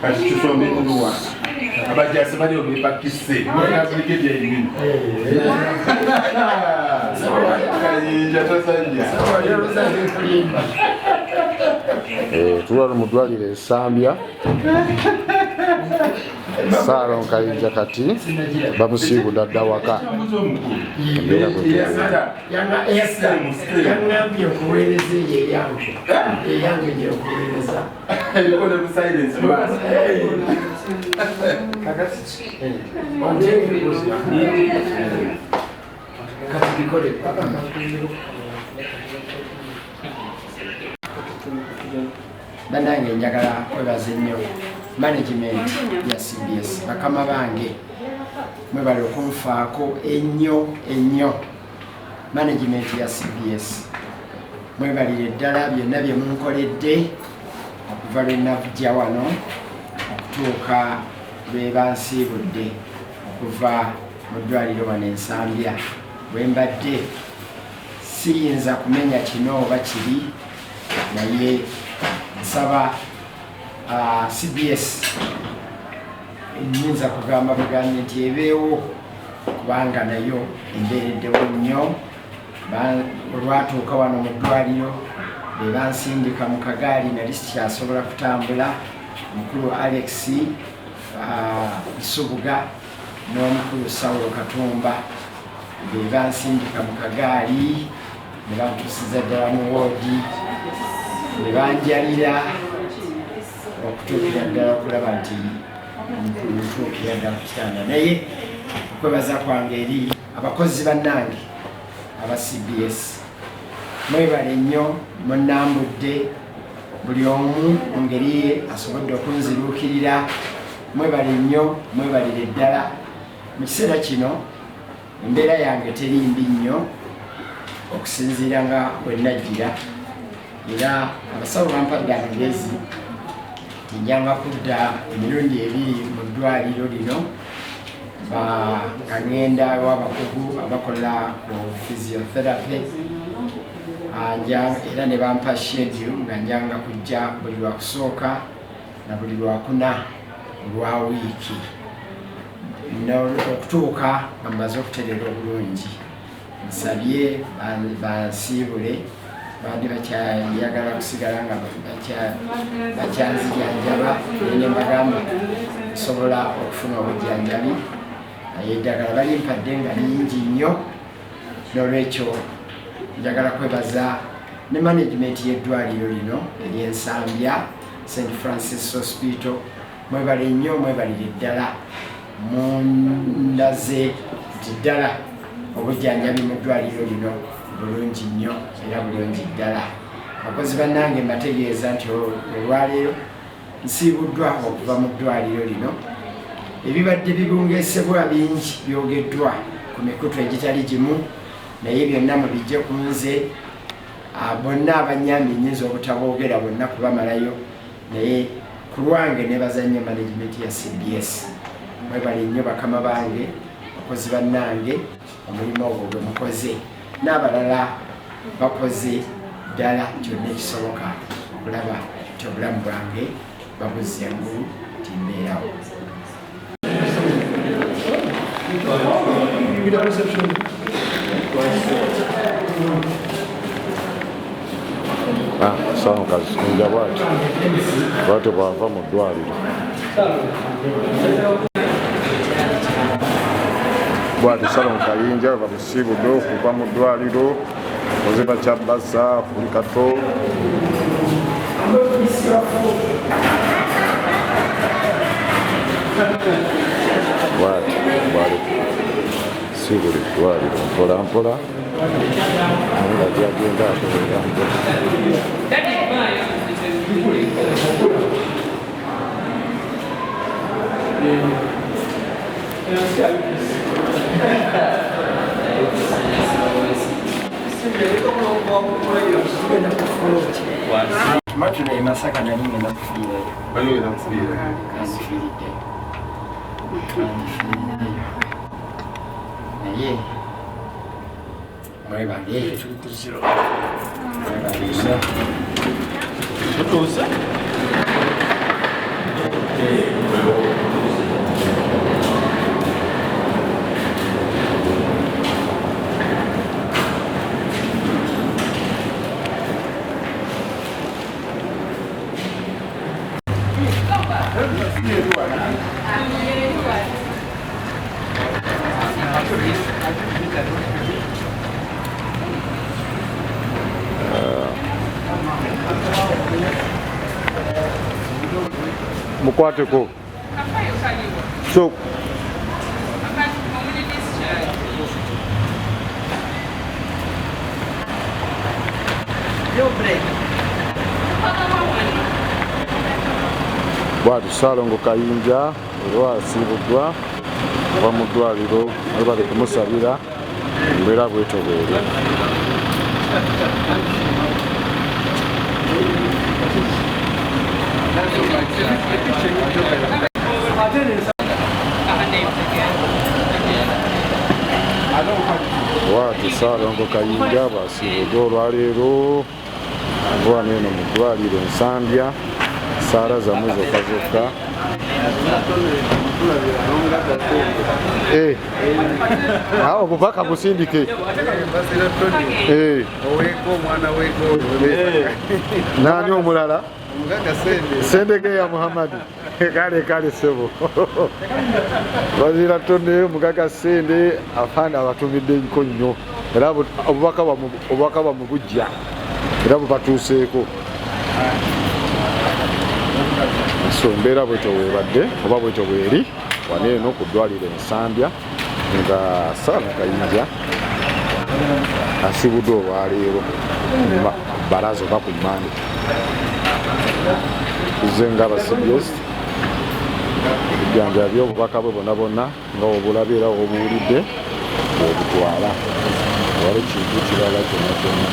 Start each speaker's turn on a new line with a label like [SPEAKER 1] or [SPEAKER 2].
[SPEAKER 1] kati tusombe oluwa abajasi bali obipakise mwekazike byaibini kayinja tosajja
[SPEAKER 2] tulwala mudwalire esambya Saro Kayinja kati bamusiibula dda waka
[SPEAKER 3] yanga Esther yangambye okuweereza eyange gyokuweereza kati bikole bannange njagala kwebaza ennyo management ya CBS bakama bange mwebale okunfaako ennyo management ya CBS mwebalire ddala byonna bye munkoledde okuva lwe navujja wano okutuuka lwe bansiibudde okuva mu ddwaliro wano ensambya bwe mbadde siyinza kumenya kino oba kiri naye nsaba CBS nyinza kugamba bugambye nti ebeewo kubanga nayo embeereddewo nnyo olwatuuka wano mu ddwaliro be bansindika mu kagaali nali sikyasobola kutambula mukulu Alex Isubuga n'omukulu Saulo Katumba be bansindika mu kagaali ne bantuusiza ddala mu woodi ne banjalira okutuukira ddala okulaba nti ntuukira ddala ku kitanda naye okwebaza kwange eri abakozi bannange aba CBS mwebale nnyo munnambudde buli omu mu ngeri ye asobodde okunziruukirira mwebale nnyo mwebalire ddala mu kiseera kino embeera yange teri mbi nnyo okusinziira nga bwennajjira era abasawo bampadde amagezi njanga kudda emirundi ebiri mu ddwaliro lino ngenda w'abakugu abakola ku physiotherapy era ne bampa schedule nga njanga kujja buli lwakusooka na buli lwakuna olwa wiiki okutuuka nga mmaze okutereera obulungi nsabye bansiibule bandi bakyayagala kusigala nga bakyanzijanjaba ne mbagamba nsobola okufuna obujjanjabi naye eddagala balimpadde nga lingi nnyo n'olwekyo njagala kwebaza ne management y'eddwaliro lino ery'ensambya St. Francis Hospital mwebale nnyo mwebalire ddala mundaze nti ddala obujjanjabi mu ddwaliro lino bulungi nnyo era bulungi ddala abakozi bannange mbategeeza nti olwaleero nsiibuddwa okuva mu ddwaliro lino ebibadde bibungesebwa bingi byogeddwa ku mikutu egitali gimu naye byonna mubijje ku nze bonna abanyambye nnyinza obutaboogera bonna kubamalayo naye ku lwange nebaza nnyo management ya CBS mwebale nnyo bakama bange bakozi bannange omulimu ogwo gwe mukoze n'abalala bakoze ddala kyonna ekisoboka okulaba nti obulamu bwange babuze engulu timbeerawo
[SPEAKER 2] Sawa kazikunja bwati bwava mu ddwaliro bwati Salon Kayinja bamusiibudde okuva mu ddwaliro muziba kyabbasa buli kato bwati bwali siibuli ddwaliro mpola mpola nga gyagenda akolera
[SPEAKER 3] Matuna e Masaka nali ngenda kufiirayo.
[SPEAKER 1] Bali ngenda kufiirayo.
[SPEAKER 3] Kanzifiiridde. Naye mwebale tukuziro. Mwebale.
[SPEAKER 2] Mukwateko. So bwatu Salongo Kayinja olwo asiibuddwa ava mu ddwaliro ali bali kumusabira mbeera bwetobeere. Bwatu Salongo Kayinja basiibuddwa olwaleero ava eno mu ddwaliro Nsambya saara zammwe zokka zokka. Obubaka busindike. Nani omulala? Sendegeya Muhammadi. Kale sebo. Wazira Tonde Mugaga Sende afanda abatumidde nko nnyo. Era obubaka bamubujja. Era bubatuuseeko. So mbeera bwetyo bwebadde oba bwetyo bweri wano eno ku ddwaliro Nsambya nga Salongo Kayinja asiibuddwa olwaleero baraza oba ku Mmande. Nze nga CBS bujjanjabi obubaka bwe bonna nga obulabye era obuwulidde obutwala wali kintu kirala kyonna.